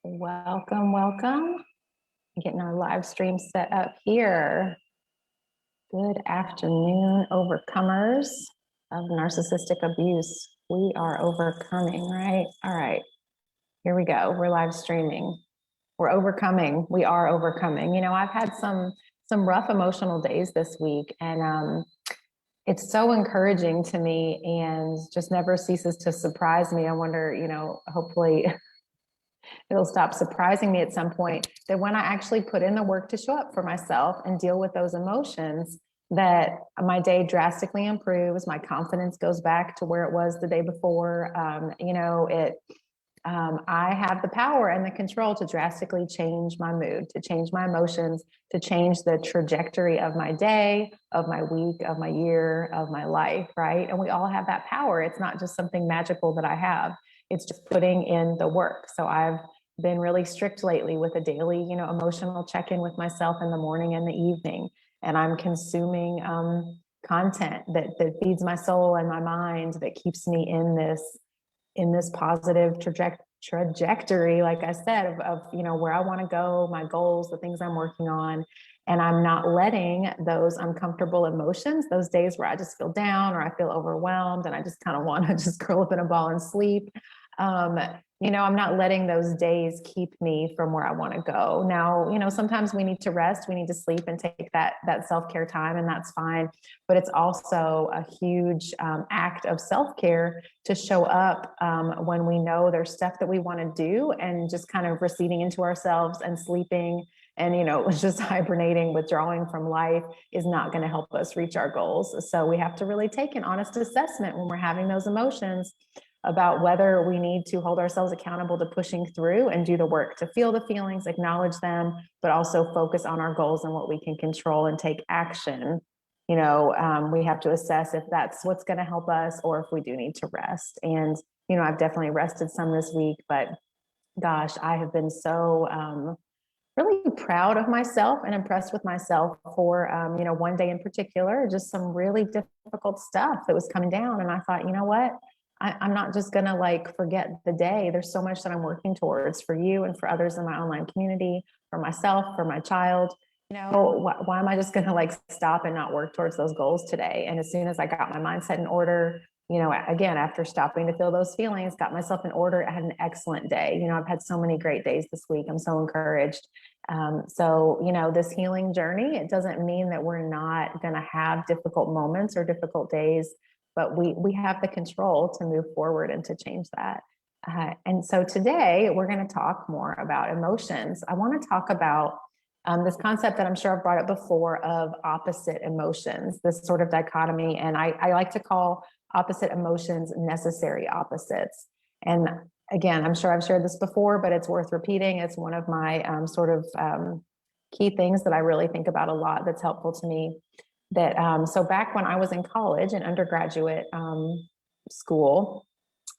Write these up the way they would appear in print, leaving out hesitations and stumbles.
Welcome, welcome. Getting our live stream set up here. Good afternoon, overcomers of narcissistic abuse. We are overcoming, right? All right, here we go. We're live streaming. We're overcoming. We are overcoming. You know, I've had some rough emotional days this week, and it's so encouraging to me and just never ceases to surprise me. I wonder, hopefully it'll stop surprising me at some point that when I actually put in the work to show up for myself and deal with those emotions, that my day drastically improves. My confidence goes back to where it was the day before. I have the power and the control to drastically change my mood, to change my emotions, to change the trajectory of my day, of my week, of my year, of my life, right? And we all have that power. It's not just something magical that I have. It's just putting in the work. So I've been really strict lately with a daily, emotional check-in with myself in the morning and the evening. And I'm consuming content that feeds my soul and my mind, that keeps me in this positive trajectory, like I said, of where I want to go, my goals, the things I'm working on. And I'm not letting those uncomfortable emotions, those days where I just feel down or I feel overwhelmed and I just kind of want to just curl up in a ball and sleep. I'm not letting those days keep me from where I want to go. Now, sometimes we need to rest, we need to sleep and take that self-care time, and that's fine. But it's also a huge act of self-care to show up when we know there's stuff that we want to do, and just kind of receding into ourselves and sleeping and, just hibernating, withdrawing from life is not going to help us reach our goals. So we have to really take an honest assessment when we're having those emotions about whether we need to hold ourselves accountable to pushing through and do the work to feel the feelings, acknowledge them, but also focus on our goals and what we can control and take action. We have to assess if that's what's going to help us or if we do need to rest. And, I've definitely rested some this week, but gosh, I have been so really proud of myself and impressed with myself for, one day in particular, just some really difficult stuff that was coming down. And I thought, you know what? I'm not just going to forget the day. There's so much that I'm working towards for you and for others in my online community, for myself, for my child. Why am I just going to stop and not work towards those goals today? And as soon as I got my mindset in order, again, after stopping to feel those feelings, got myself in order, I had an excellent day. I've had so many great days this week. I'm so encouraged. This healing journey, it doesn't mean that we're not going to have difficult moments or difficult days, but we have the control to move forward and to change that. And so today we're going to talk more about emotions. I want to talk about this concept that I'm sure I've brought up before of opposite emotions, this sort of dichotomy. And I like to call opposite emotions necessary opposites. And again, I'm sure I've shared this before, but it's worth repeating. It's one of my key things that I really think about a lot that's helpful to me. So back when I was in college and undergraduate school,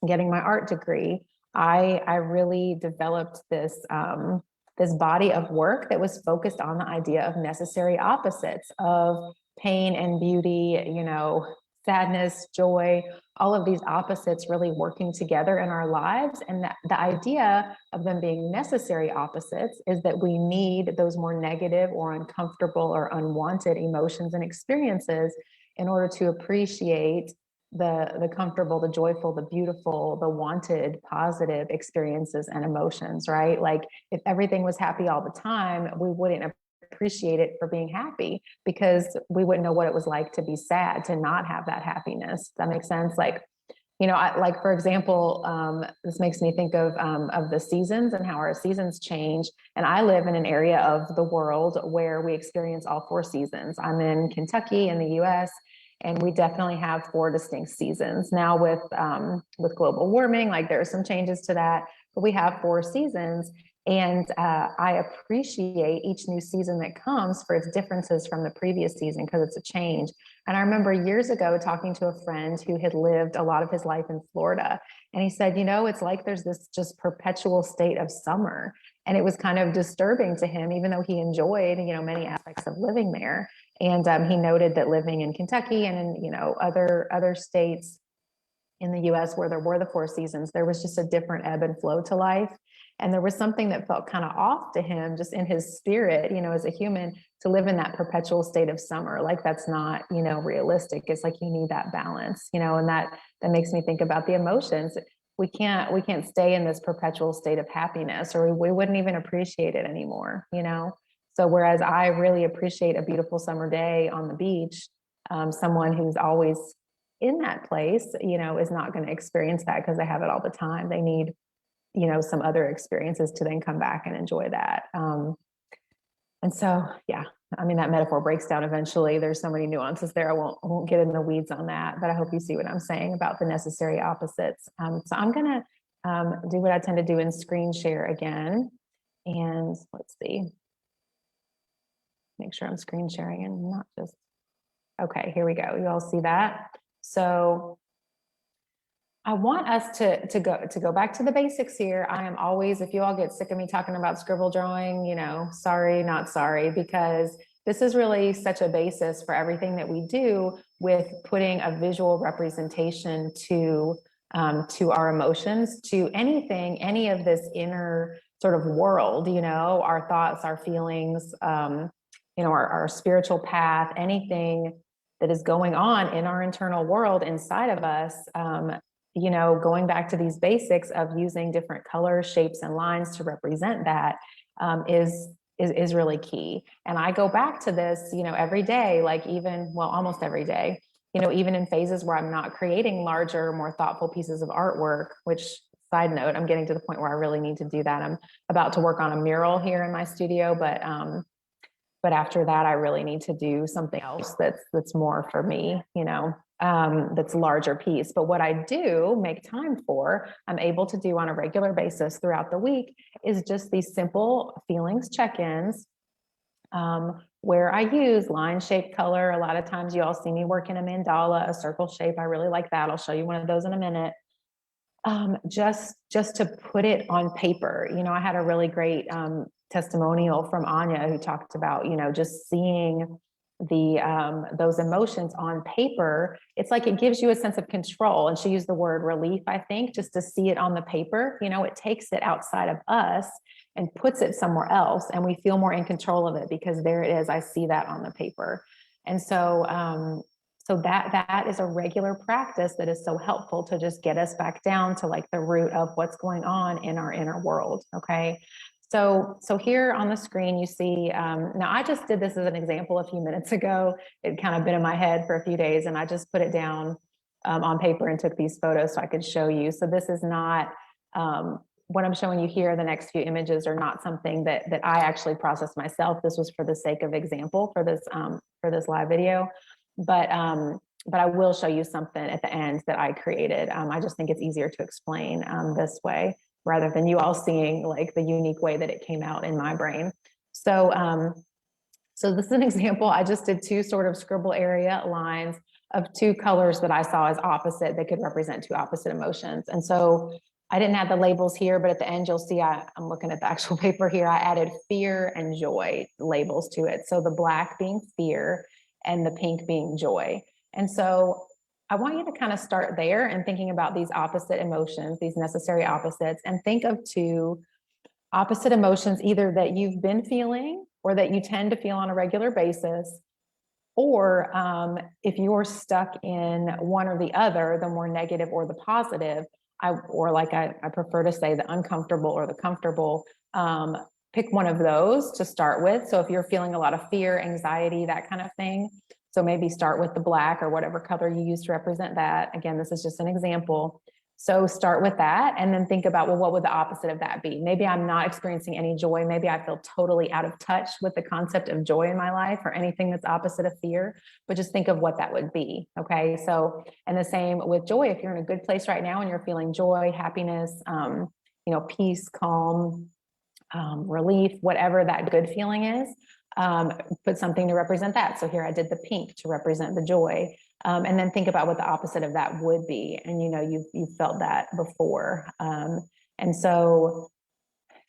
getting my art degree, I really developed this body of work that was focused on the idea of necessary opposites of pain and beauty, sadness, joy, all of these opposites really working together in our lives. And that the idea of them being necessary opposites is that we need those more negative or uncomfortable or unwanted emotions and experiences in order to appreciate the comfortable, the joyful, the beautiful, the wanted, positive experiences and emotions, right? Like if everything was happy all the time, we wouldn't appreciate it for being happy, because we wouldn't know what it was like to be sad, to not have that happiness. Does that make sense? For example, this makes me think of the seasons and how our seasons change. And I live in an area of the world where we experience all four seasons. I'm in Kentucky in the US, and we definitely have four distinct seasons. Now with global warming, there are some changes to that, but we have four seasons. And I appreciate each new season that comes for its differences from the previous season, because it's a change. And I remember years ago talking to a friend who had lived a lot of his life in Florida. And he said, it's like there's this just perpetual state of summer. And it was kind of disturbing to him, even though he enjoyed, many aspects of living there. And he noted that living in Kentucky and in, other states, in the US where there were the four seasons, there was just a different ebb and flow to life. And there was something that felt kind of off to him just in his spirit, as a human, to live in that perpetual state of summer. Like that's not, realistic. It's like you need that balance, and that makes me think about the emotions. We can't stay in this perpetual state of happiness, or we wouldn't even appreciate it anymore. So whereas I really appreciate a beautiful summer day on the beach, someone who's always in that place, is not going to experience that because they have it all the time. They need, some other experiences to then come back and enjoy that. And so, yeah, I mean, that metaphor breaks down eventually. There's so many nuances there. I won't get in the weeds on that, but I hope you see what I'm saying about the necessary opposites. So I'm going to do what I tend to do and screen share again. And let's see. Make sure I'm screen sharing and not just, okay, here we go. You all see that? So I want us to go back to the basics here. I am always, if you all get sick of me talking about scribble drawing, sorry, not sorry, because this is really such a basis for everything that we do with putting a visual representation to our emotions, to anything, any of this inner sort of world, our thoughts, our feelings, our spiritual path, anything that is going on in our internal world inside of us. Going back to these basics of using different colors, shapes, and lines to represent that is really key. And I go back to this, every day, like almost every day, even in phases where I'm not creating larger, more thoughtful pieces of artwork, which, side note, I'm getting to the point where I really need to do that. I'm about to work on a mural here in my studio, but after that, I really need to do something else that's more for me, that's a larger piece. But what I do make time for, I'm able to do on a regular basis throughout the week, is just these simple feelings check-ins, where I use line, shape, color. A lot of times you all see me work in a mandala, a circle shape. I really like that. I'll show you one of those in a minute. Just to put it on paper. I had a really great testimonial from Anya who talked about, just seeing those emotions on paper. It's like it gives you a sense of control. And she used the word relief, I think, just to see it on the paper. It takes it outside of us and puts it somewhere else, and we feel more in control of it because there it is. I see that on the paper. And so that is a regular practice that is so helpful to just get us back down to like the root of what's going on in our inner world. Okay. So here on the screen, you see, now I just did this as an example a few minutes ago. It kind of been in my head for a few days, and I just put it down on paper and took these photos so I could show you. So this is not, what I'm showing you here, the next few images are not something that I actually processed myself. This was for the sake of example for this live video. But I will show you something at the end that I created. I just think it's easier to explain this way rather than you all seeing like the unique way that it came out in my brain. So this is an example. I just did two sort of scribble area lines of two colors that I saw as opposite that could represent two opposite emotions. And so I didn't have the labels here, but at the end you'll see I'm looking at the actual paper here. I added fear and joy labels to it. So the black being fear and the pink being joy. And so I want you to kind of start there and thinking about these opposite emotions, these necessary opposites, and think of two opposite emotions, either that you've been feeling or that you tend to feel on a regular basis, or if you're stuck in one or the other, the more negative or the positive, I prefer to say the uncomfortable or the comfortable, pick one of those to start with. So if you're feeling a lot of fear, anxiety, that kind of thing, so maybe start with the black or whatever color you use to represent that. Again, this is just an example. So start with that and then think about, well, what would the opposite of that be? Maybe I'm not experiencing any joy. Maybe I feel totally out of touch with the concept of joy in my life or anything that's opposite of fear, but just think of what that would be. Okay. So, and the same with joy. If you're in a good place right now and you're feeling joy, happiness, peace, calm, relief, whatever that good feeling is, put something to represent that. So here I did the pink to represent the joy. And then think about what the opposite of that would be. And you've felt that before. And so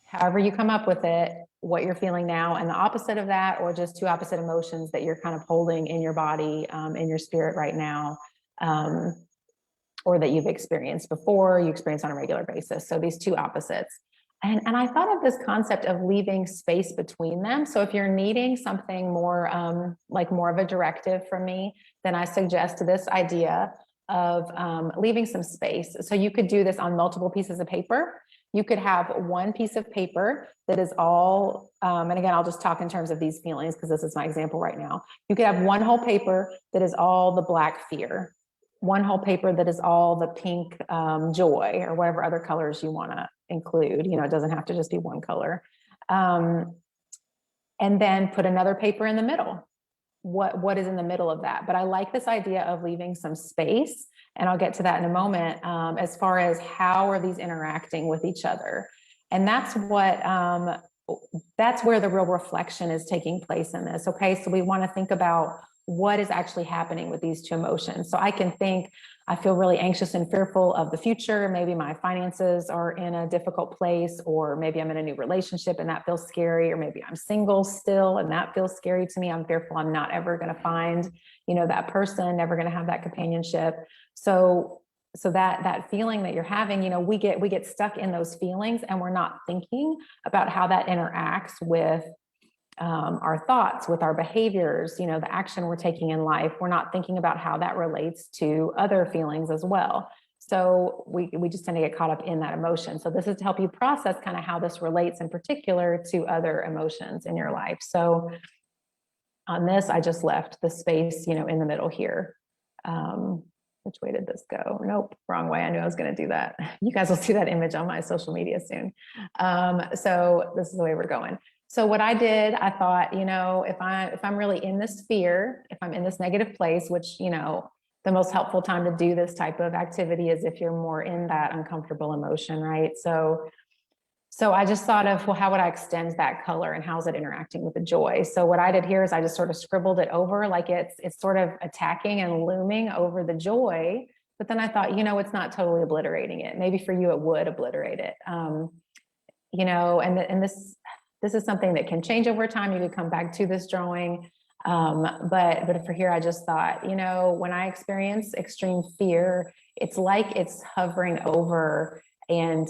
however you come up with it, what you're feeling now and the opposite of that, or just two opposite emotions that you're kind of holding in your body, in your spirit right now. or that you've experienced before, you experience on a regular basis. So these two opposites. And I thought of this concept of leaving space between them. So if you're needing something more like more of a directive from me, then I suggest this idea of leaving some space. So you could do this on multiple pieces of paper. You could have one piece of paper that is all, and again, I'll just talk in terms of these feelings because this is my example right now. You could have one whole paper that is all the black fear, one whole paper that is all the pink joy, or whatever other colors you want to include. You know, it doesn't have to just be one color. And then put another paper in the middle. What is in the middle of that? But I like this idea of leaving some space, and I'll get to that in a moment, as far as how are these interacting with each other. And that's where the real reflection is taking place in this. Okay, so we want to think about what is actually happening with these two emotions. So I can think, I feel really anxious and fearful of the future. Maybe my finances are in a difficult place, or maybe I'm in a new relationship and that feels scary, or maybe I'm single still and that feels scary to me. I'm fearful I'm not ever going to find, you know, that person, never going to have that companionship. So that feeling that you're having, you know, we get stuck in those feelings, and we're not thinking about how that interacts with our thoughts, with our behaviors, you know, the action we're taking in life. We're not thinking about how that relates to other feelings as well. So we just tend to get caught up in that emotion. So this is to help you process kind of how this relates in particular to other emotions in your life. So on this, I just left the space, you know, in the middle here. Which way did this go? Nope, wrong way. I knew I was going to do that. You guys will see that image on my social media soon. So this is the way we're going. So what I did, I thought, you know, if I'm really in this fear, if I'm in this negative place, which, you know, the most helpful time to do this type of activity is if you're more in that uncomfortable emotion, right? So I just thought of, well, how would I extend that color, and how's it interacting with the joy? So what I did here is I just sort of scribbled it over, like it's sort of attacking and looming over the joy. But then I thought, you know, it's not totally obliterating it. Maybe for you, it would obliterate it. You know, and this is something that can change over time. You could come back to this drawing. But for here, I just thought, you know, when I experience extreme fear, it's like it's hovering over and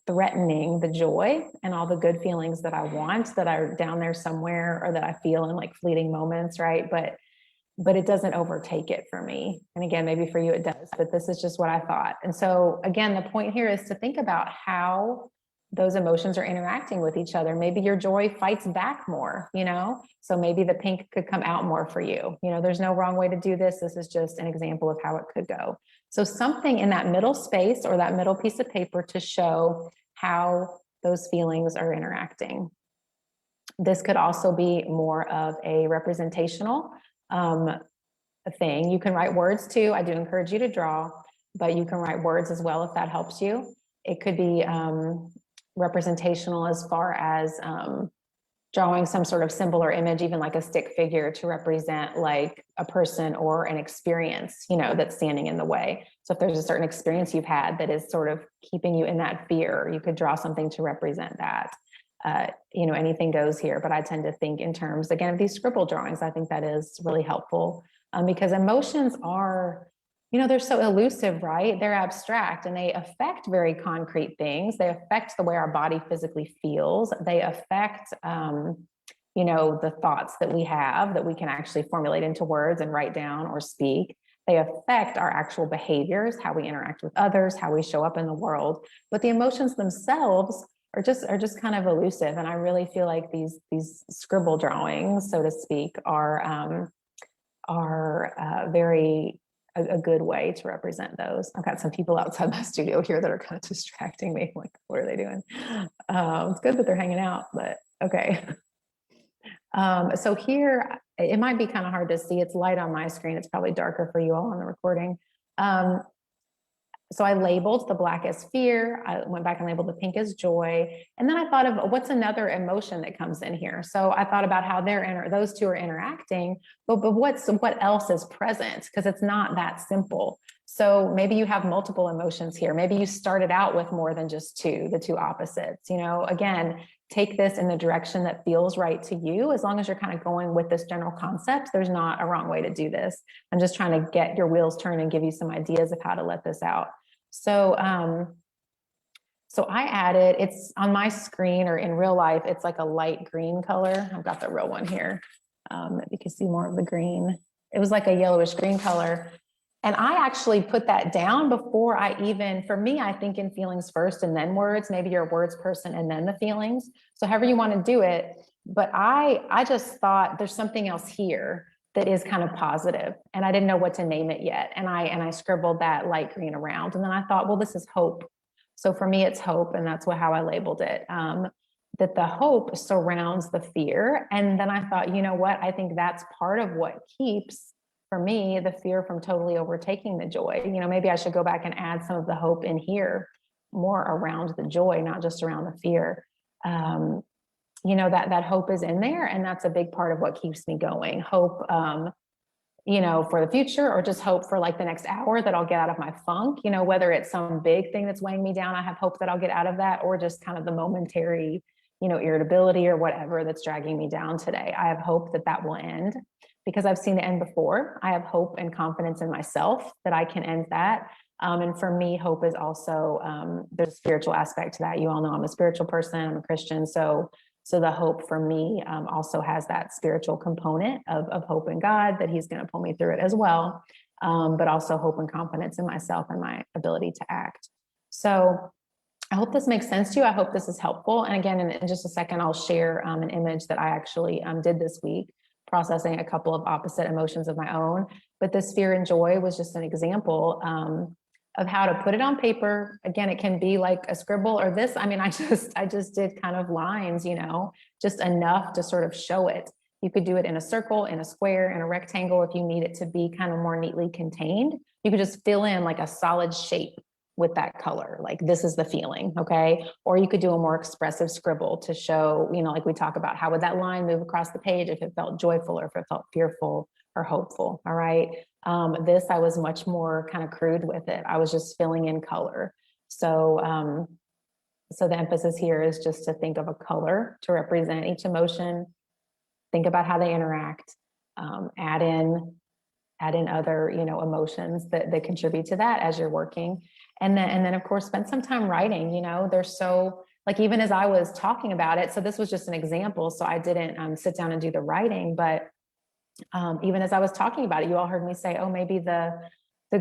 threatening the joy and all the good feelings that I want, that are down there somewhere, or that I feel in like fleeting moments, right? But it doesn't overtake it for me. And again, maybe for you it does, but this is just what I thought. And so again, the point here is to think about how those emotions are interacting with each other. Maybe your joy fights back more, you know, so maybe the pink could come out more for you. You know, there's no wrong way to do this. This is just an example of how it could go. So something in that middle space, or that middle piece of paper, to show how those feelings are interacting. This could also be more of a representational thing. You can write words too. I do encourage you to draw, but you can write words as well if that helps you. It could be representational as far as drawing some sort of symbol or image, even like a stick figure, to represent like a person or an experience, you know, that's standing in the way. So if there's a certain experience you've had that is sort of keeping you in that fear, you could draw something to represent that. You know, anything goes here, but I tend to think in terms, again, of these scribble drawings. I think that is really helpful because emotions are, you know, they're so elusive, right? They're abstract, and they affect very concrete things. They affect the way our body physically feels. They affect, you know, the thoughts that we have that we can actually formulate into words and write down or speak. They affect our actual behaviors, how we interact with others, how we show up in the world. But the emotions themselves are just kind of elusive. And I really feel like these scribble drawings, so to speak, are very a good way to represent those. I've got some people outside my studio here that are kind of distracting me. Like, what are they doing? It's good that they're hanging out, but okay. So here, it might be kind of hard to see. It's light on my screen. It's probably darker for you all on the recording. So I labeled the black as fear. I went back and labeled the pink as joy. And then I thought of what's another emotion that comes in here. So I thought about how those two are interacting, but what else is present? Because it's not that simple. So maybe you have multiple emotions here. Maybe you started out with more than just two, the two opposites. Again, take this in the direction that feels right to you. As long as you're kind of going with this general concept, there's not a wrong way to do this. I'm just trying to get your wheels turned and give you some ideas of how to let this out. So I added, it's on my screen, or in real life, it's like a light green color. I've got the real one here. You can see more of the green. It was like a yellowish green color. And I actually put that down before for me, I think in feelings first and then words. Maybe you're a words person and then the feelings. So however you want to do it. But I just thought there's something else here that is kind of positive, and I didn't know what to name it yet. And I scribbled that light green around, and then I thought, well, this is hope. So for me, it's hope, and that's how I labeled it. That the hope surrounds the fear. And then I thought, you know what? I think that's part of what keeps, for me, the fear from totally overtaking the joy. Maybe I should go back and add some of the hope in here, more around the joy, not just around the fear. That hope is in there, and that's a big part of what keeps me going. Hope, for the future, or just hope for like the next hour that I'll get out of my funk, whether it's some big thing that's weighing me down, I have hope that I'll get out of that, or just kind of the momentary, irritability or whatever that's dragging me down today. I have hope that that will end, because I've seen it end before. I have hope and confidence in myself that I can end that. And for me, hope is also, there's a spiritual aspect to that. You all know I'm a spiritual person, I'm a Christian. So the hope for me also has that spiritual component of hope in God, that he's going to pull me through it as well. But also hope and confidence in myself and my ability to act. So I hope this makes sense to you. I hope this is helpful. And again, in just a second, I'll share an image that I actually did this week, processing a couple of opposite emotions of my own. But this fear and joy was just an example of how to put it on paper. Again, it can be like a scribble or this. I mean, I just did kind of lines, just enough to sort of show it. You could do it in a circle, in a square, in a rectangle. If you need it to be kind of more neatly contained, you could just fill in like a solid shape with that color. Like, this is the feeling, okay? Or you could do a more expressive scribble to show, like we talk about, how would that line move across the page if it felt joyful or if it felt fearful or hopeful, all right? This, I was much more kind of crude with it. I was just filling in color. So the emphasis here is just to think of a color to represent each emotion, think about how they interact, add in other, emotions that contribute to that as you're working. And then of course, spend some time writing. There's so, like, even as I was talking about it, so this was just an example, so I didn't sit down and do the writing, but even as I was talking about it, you all heard me say, oh, maybe the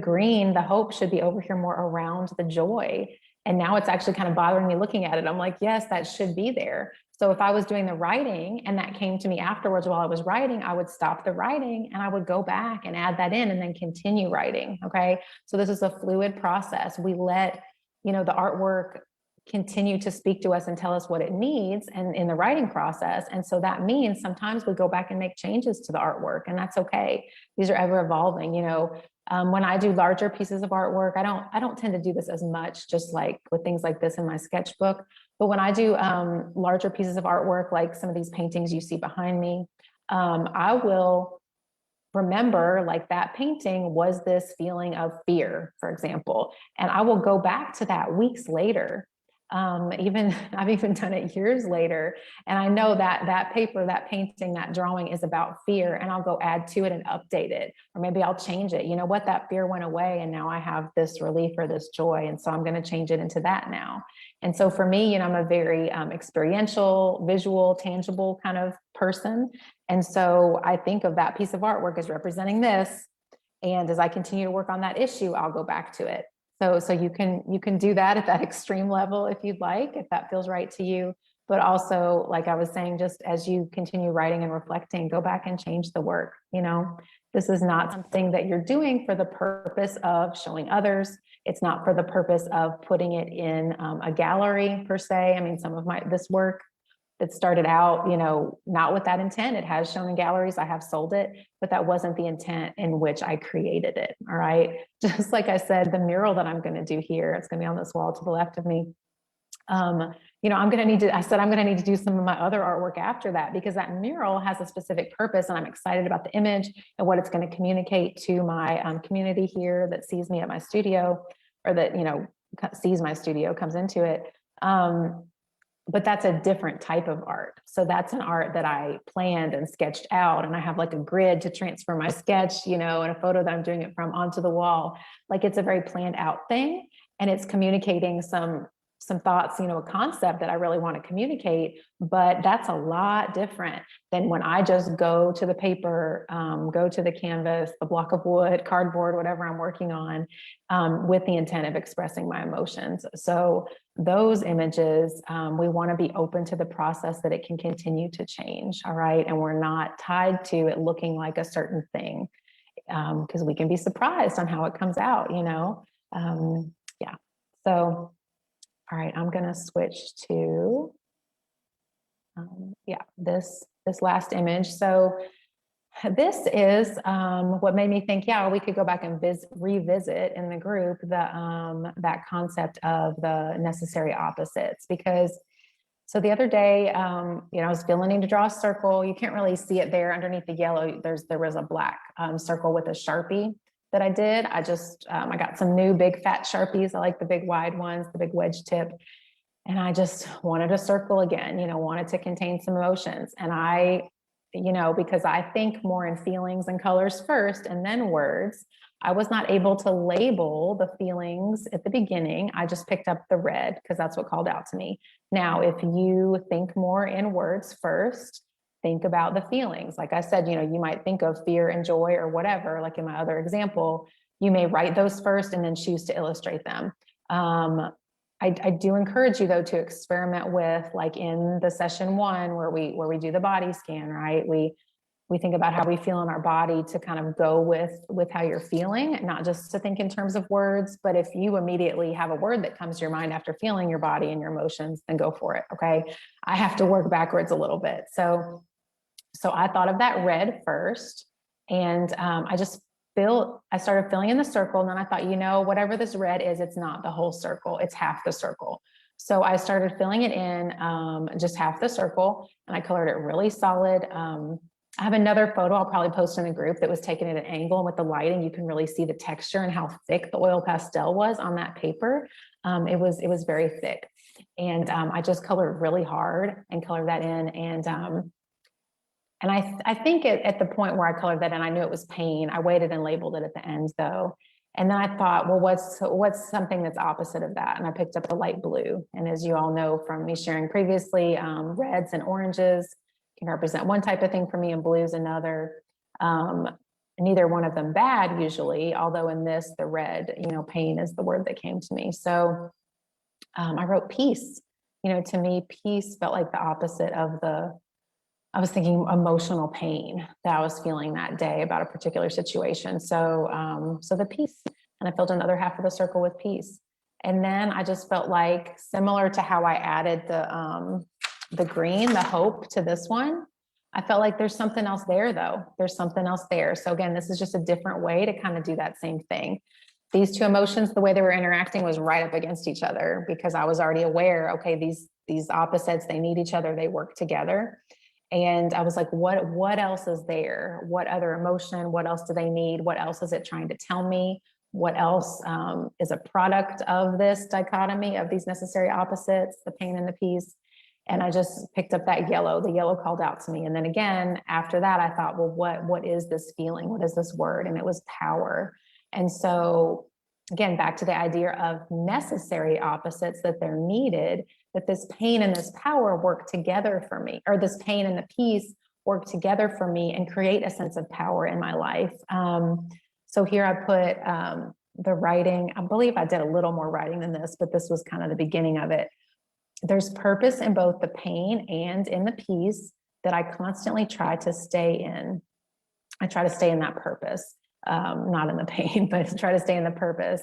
green, the hope, should be over here more around the joy. And now it's actually kind of bothering me looking at it. I'm like, yes, that should be there. So if I was doing the writing and that came to me afterwards while I was writing, I would stop the writing and I would go back and add that in and then continue writing. Okay. So this is a fluid process. We let, the artwork continue to speak to us and tell us what it needs, and in the writing process. And so that means sometimes we go back and make changes to the artwork, and that's okay. These are ever evolving. When I do larger pieces of artwork, I don't tend to do this as much, just like with things like this in my sketchbook. But when I do larger pieces of artwork, like some of these paintings you see behind me, I will remember, like, that painting was this feeling of fear, for example, and I will go back to that weeks later. I've even done it years later, and I know that paper, that painting, that drawing is about fear, and I'll go add to it and update it, or maybe I'll change it. You know what, that fear went away and now I have this relief or this joy, and so I'm going to change it into that now. And so for me, I'm a very experiential, visual, tangible kind of person, and so I think of that piece of artwork as representing this, and as I continue to work on that issue, I'll go back to it. So you can do that at that extreme level if you'd like, if that feels right to you. But also, like I was saying, just as you continue writing and reflecting, go back and change the work. This is not something that you're doing for the purpose of showing others. It's not for the purpose of putting it in a gallery per se. I mean, some of this work that started out, not with that intent. It has shown in galleries. I have sold it, but that wasn't the intent in which I created it. All right. Just like I said, the mural that I'm going to do here, it's going to be on this wall to the left of me. I'm going to need to, I said, I'm going to need to do some of my other artwork after that, because that mural has a specific purpose and I'm excited about the image and what it's going to communicate to my community here that sees me at my studio, or that, sees my studio, comes into it. But that's a different type of art. So that's an art that I planned and sketched out. And I have like a grid to transfer my sketch, and a photo that I'm doing it from onto the wall. Like, it's a very planned out thing. And it's communicating some thoughts, a concept that I really want to communicate. But that's a lot different than when I just go to the paper, go to the canvas, the block of wood, cardboard, whatever I'm working on, with the intent of expressing my emotions. So those images, we want to be open to the process that it can continue to change. All right. And we're not tied to it looking like a certain thing, because we can be surprised on how it comes out, yeah. So, all right, I'm going to switch to, this last image. So this is what made me think, we could go back and revisit in the group that concept of the necessary opposites. Because so the other day, I was needing to draw a circle. You can't really see it there underneath the yellow. There was a black circle with a Sharpie that I did. I got some new big fat Sharpies. I like the big wide ones, the big wedge tip. And I just wanted a circle again, wanted to contain some emotions. And because I think more in feelings and colors first and then words, I was not able to label the feelings at the beginning. I just picked up the red because that's what called out to me. Now, if you think more in words first, think about the feelings. Like I said, you might think of fear and joy or whatever, like in my other example, you may write those first and then choose to illustrate them. I do encourage you though to experiment with, like in the session 1 where we do the body scan, right? We think about how we feel in our body to kind of go with how you're feeling, not just to think in terms of words. But if you immediately have a word that comes to your mind after feeling your body and your emotions, then go for it. Okay. I have to work backwards a little bit. So I thought of that red first, and I started filling in the circle. And then I thought, whatever this red is, it's not the whole circle, it's half the circle. So I started filling it in, just half the circle, and I colored it really solid. I have another photo I'll probably post in the group that was taken at an angle, and with the lighting, you can really see the texture and how thick the oil pastel was on that paper. It was very thick. And I just colored really hard and colored that in. And I think at the point where I colored that in, I knew it was pain. I waited and labeled it at the end though. And then I thought, well, what's something that's opposite of that? And I picked up the light blue. And as you all know from me sharing previously, reds and oranges can represent one type of thing for me, and blues another. Neither one of them bad usually, although in this, the red, pain is the word that came to me. So I wrote peace. To me, peace felt like the opposite of I was thinking emotional pain that I was feeling that day about a particular situation. So the peace, and I filled another half of the circle with peace. And then I just felt like, similar to how I added the green, the hope, to this one, I felt like there's something else there though. There's something else there. So again, this is just a different way to kind of do that same thing. These two emotions, the way they were interacting was right up against each other, because I was already aware, okay, these opposites, they need each other, they work together. And I was like, what else is there? What other emotion? What else do they need? What else is it trying to tell me? What else is a product of this dichotomy of these necessary opposites, the pain and the peace? And I just picked up that yellow. The yellow called out to me. And then again, after that, I thought, well, what is this feeling? What is this word? And it was power. And so again, back to the idea of necessary opposites, that they're needed, that this pain and this power work together for me, or this pain and the peace work together for me and create a sense of power in my life. So here I put the writing. I believe I did a little more writing than this, but this was kind of the beginning of it. There's purpose in both the pain and in the peace that I constantly try to stay in. I try to stay in that purpose, not in the pain, but try to stay in the purpose.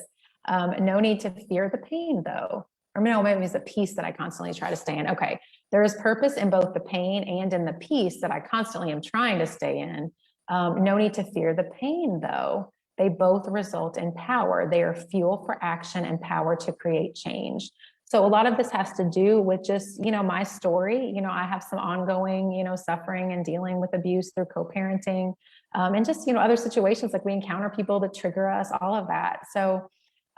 No need to fear the pain though. Or no, maybe it's the peace that I constantly try to stay in. Okay, there is purpose in both the pain and in the peace that I constantly am trying to stay in. No need to fear the pain though. They both result in power. They are fuel for action and power to create change. So a lot of this has to do with just, my story. I have some ongoing, suffering and dealing with abuse through co-parenting, and just, other situations like we encounter people that trigger us, all of that. So,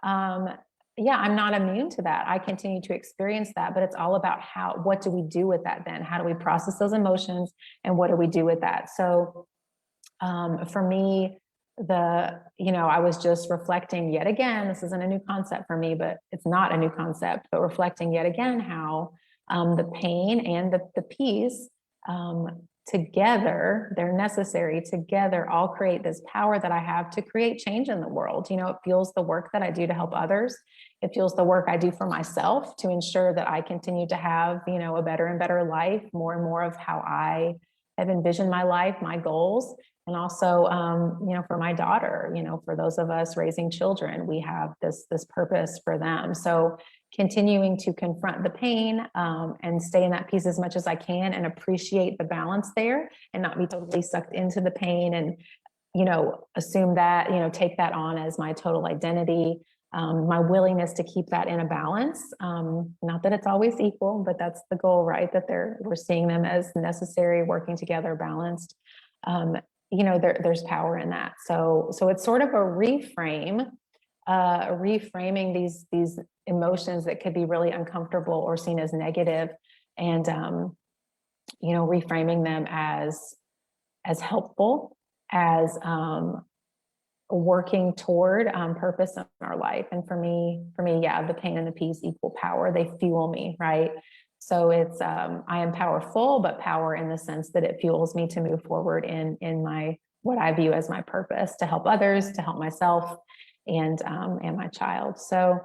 um, yeah, I'm not immune to that. I continue to experience that, but it's all about what do we do with that then? How do we process those emotions and what do we do with that? So, for me, I was just reflecting yet again, this isn't a new concept for me, but it's not a new concept, but reflecting yet again how the pain and the peace together, they're necessary together, all create this power that I have to create change in the world. It fuels the work that I do to help others. It fuels the work I do for myself to ensure that I continue to have, a better and better life, more and more of how I have envisioned my life, my goals. And also, for my daughter, for those of us raising children, we have this purpose for them. So continuing to confront the pain and stay in that peace as much as I can and appreciate the balance there and not be totally sucked into the pain and, assume that, take that on as my total identity. My willingness to keep that in a balance. Not that it's always equal, but that's the goal, right? That we're seeing them as necessary, working together, balanced. There's power in that. So it's sort of a reframing these emotions that could be really uncomfortable or seen as negative, and reframing them as helpful, as working toward purpose in our life. And for me, yeah, the pain and the peace equal power. They fuel me, right? So it's I am powerful, but power in the sense that it fuels me to move forward in my what I view as my purpose, to help others, to help myself, and my child. So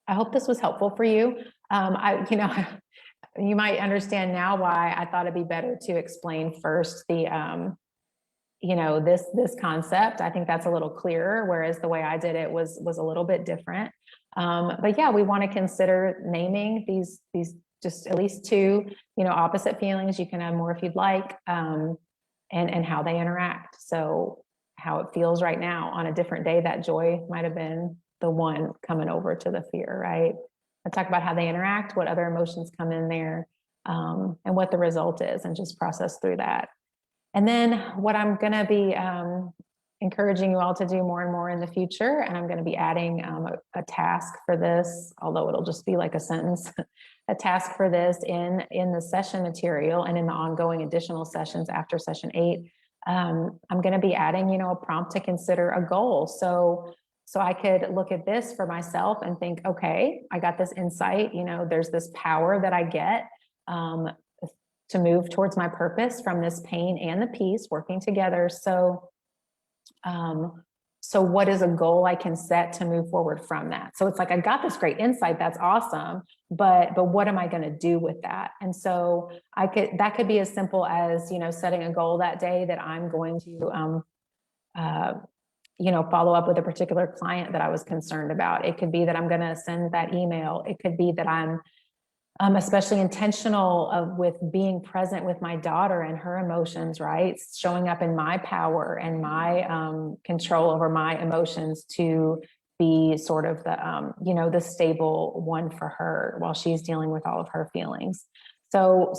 I hope this was helpful for you. You might understand now why I thought it'd be better to explain first the this concept. I think that's a little clearer, whereas the way I did it was a little bit different. But yeah, we want to consider naming these just at least two, opposite feelings. You can add more if you'd like, and how they interact. So how it feels right now on a different day, that joy might have been the one coming over to the fear, right? I talk about how they interact, what other emotions come in there, and what the result is, and just process through that. And then what I'm going to be encouraging you all to do more and more in the future, and I'm going to be adding a task for this, although it'll just be like a sentence, a task for this in the session material and in the ongoing additional sessions after session 8. I'm going to be adding, a prompt to consider a goal. So I could look at this for myself and think, okay, I got this insight, there's this power that I get to move towards my purpose from this pain and the peace working together. So what is a goal I can set to move forward from that? So it's like, I got this great insight. That's awesome. But what am I going to do with that? And so that could be as simple as, setting a goal that day that I'm going to, follow up with a particular client that I was concerned about. It could be that I'm going to send that email. It could be that I'm especially intentional with being present with my daughter and her emotions, right? Showing up in my power and my control over my emotions to be sort of the stable one for her while she's dealing with all of her feelings. So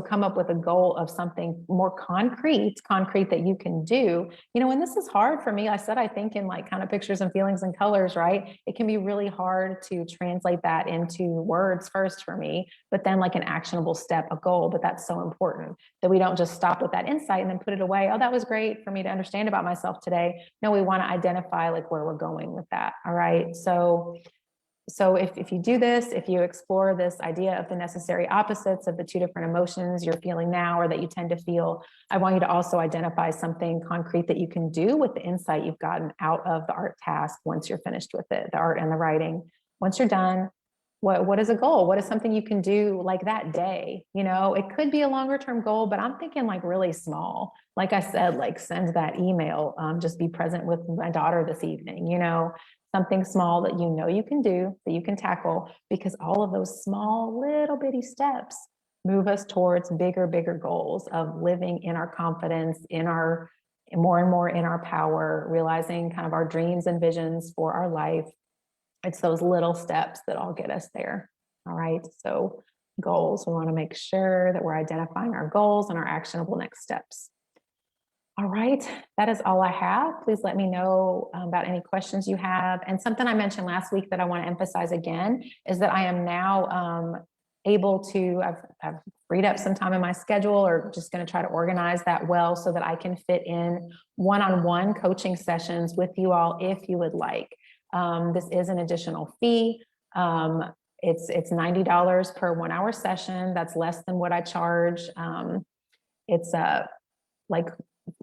come up with a goal of something more concrete that you can do, and this is hard for me. I said, I think in like kind of pictures and feelings and colors, right? It can be really hard to translate that into words first for me, but then like an actionable step, a goal. But that's so important that we don't just stop with that insight and then put it away. Oh, that was great for me to understand about myself today. No, we want to identify like where we're going with that. All right. So if you do this, if you explore this idea of the necessary opposites of the two different emotions you're feeling now or that you tend to feel, I want you to also identify something concrete that you can do with the insight you've gotten out of the art task once you're finished with it, the art and the writing. Once you're done, what is a goal? What is something you can do like that day? It could be a longer term goal, but I'm thinking like really small. Like I said, like send that email, just be present with my daughter this evening, something small that you can do, that you can tackle, because all of those small little bitty steps move us towards bigger goals of living in our confidence, in our more and more in our power, realizing kind of our dreams and visions for our life. It's those little steps that all get us there. All right, so goals, we want to make sure that we're identifying our goals and our actionable next steps. All right, that is all I have. Please let me know about any questions you have. And something I mentioned last week that I want to emphasize again is that I am now able to, I've freed up some time in my schedule, or just going to try to organize that well so that I can fit in one-on-one coaching sessions with you all if you would like. This is an additional fee. It's $90 per 1 hour session. That's less than what I charge. It's like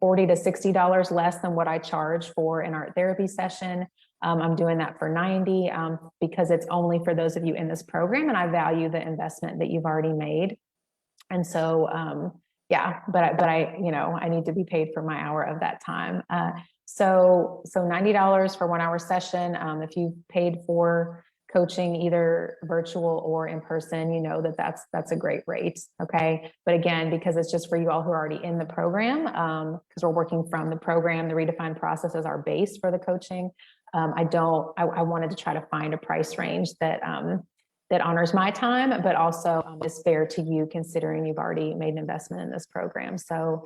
$40 to $60 less than what I charge for an art therapy session. I'm doing that for 90 because it's only for those of you in this program, and I value the investment that you've already made. And so, yeah, but I, you know, I need to be paid for my hour of that time. So $90 for 1 hour session. If you paid for coaching either virtual or in person, you know that that's a great rate. Okay, but again, because it's just for you all who are already in the program, because we're working from the program, the redefined process is our base for the coaching. I wanted to try to find a price range that that honors my time, but also is fair to you, considering you've already made an investment in this program. So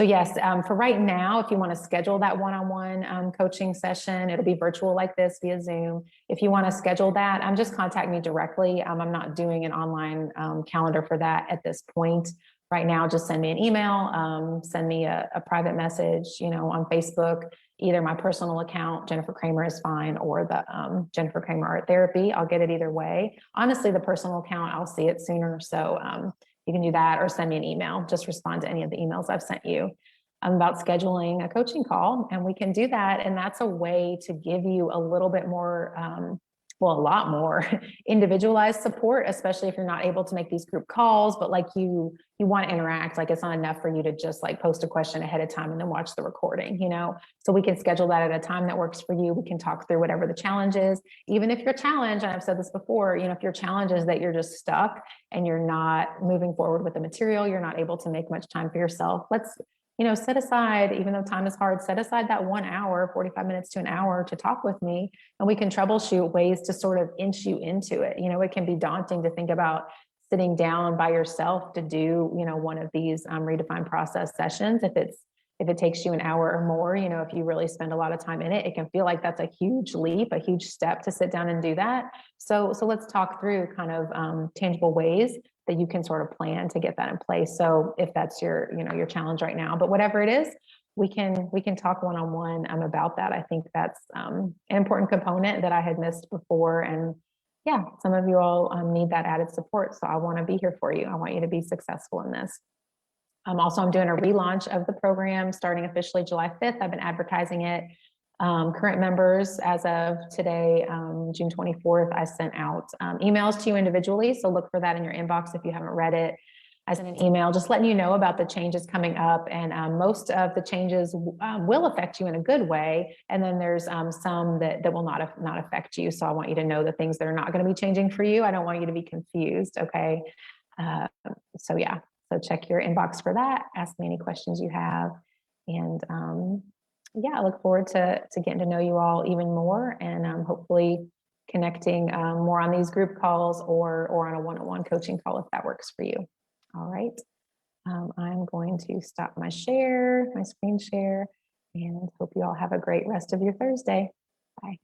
yes, for right now, if you want to schedule that one-on-one coaching session, it'll be virtual like this via Zoom. If you want to schedule that, just contact me directly. I'm not doing an online calendar for that at this point. Right now, just send me an email, send me a private message, you know, on Facebook. Either my personal account, Jennifer Kramer, is fine, or the Jennifer Kramer Art Therapy. I'll get it either way. Honestly, the personal account, I'll see it sooner. So you can do that, or send me an email. Just respond to any of the emails I've sent you about scheduling a coaching call, and we can do that. And that's a way to give you a little bit more, well, a lot more individualized support, especially if you're not able to make these group calls, but like you want to interact. Like, it's not enough for you to just like post a question ahead of time and then watch the recording, you know? So we can schedule that at a time that works for you. We can talk through whatever the challenge is. Even if your challenge, and I've said this before, you know, if your challenge is that you're just stuck and you're not moving forward with the material, you're not able to make much time for yourself, let's, you know, set aside, even though time is hard, set aside that 1 hour, 45 minutes to an hour to talk with me, and we can troubleshoot ways to sort of inch you into it. You know, it can be daunting to think about sitting down by yourself to do, you know, one of these redefined process sessions. If it takes you an hour or more, you know, if you really spend a lot of time in it, it can feel like that's a huge leap, a huge step to sit down and do that. So let's talk through kind of tangible ways that you can sort of plan to get that in place. So if that's your, you know, your challenge right now, but whatever it is, we can talk one-on-one about that. I think that's an important component that I had missed before. And yeah, some of you all need that added support. So I want to be here for you. I want you to be successful in this. Also, I'm doing a relaunch of the program starting officially July 5th. I've been advertising it. Current members, as of today, June 24th, I sent out emails to you individually. So look for that in your inbox if you haven't read it. I sent an email just letting you know about the changes coming up, and most of the changes will affect you in a good way. And then there's some that will not affect you. So I want you to know the things that are not going to be changing for you. I don't want you to be confused. Okay. So yeah, so check your inbox for that. Ask me any questions you have. And yeah, I look forward to getting to know you all even more, and hopefully connecting more on these group calls or on a one-on-one coaching call if that works for you. All right. I'm going to stop my screen share, and hope you all have a great rest of your Thursday. Bye.